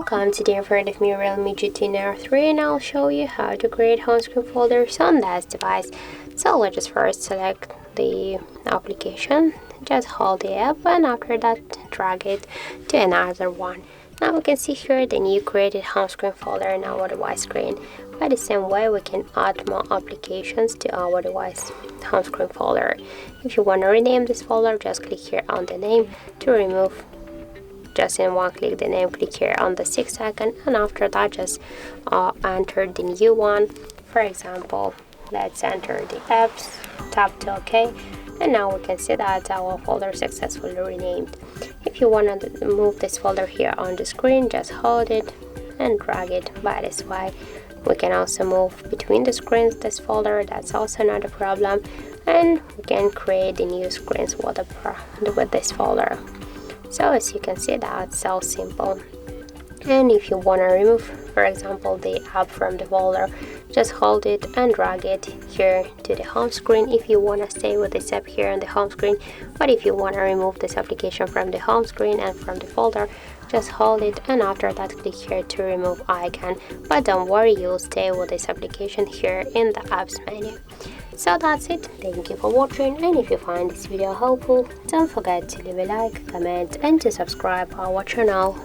welcome. Today in front of me Realme GT Neo 3 and I'll show you how to create home screen folders on this device. So let's just first select the application, just hold the app and after that drag it to another one. Now we can see here the new created home screen folder in our device screen. By the same way we can add more applications to our device home screen folder. If you want to rename this folder, just click here on the name. To remove, just in one click the name, click here on the 6 icon and after that just enter the new one. For example, let's enter the apps, tap to OK, and now we can see that our folder successfully renamed. If you want to move this folder here on the screen, just hold it and drag it by this way. We can also move between the screens this folder, that's also not a problem, and we can create the new screens with this folder. So as you can see, that's so simple. And if you want to remove, for example, the app from the folder, just hold it and drag it here to the home screen if you want to stay with this app here on the home screen. But if you want to remove this application from the home screen and from the folder, just hold it and after that click here to remove icon. But don't worry, you'll stay with this application here in the apps menu. So that's it. Thank you for watching, and if you find this video helpful, don't forget to leave a like, comment and to subscribe our channel.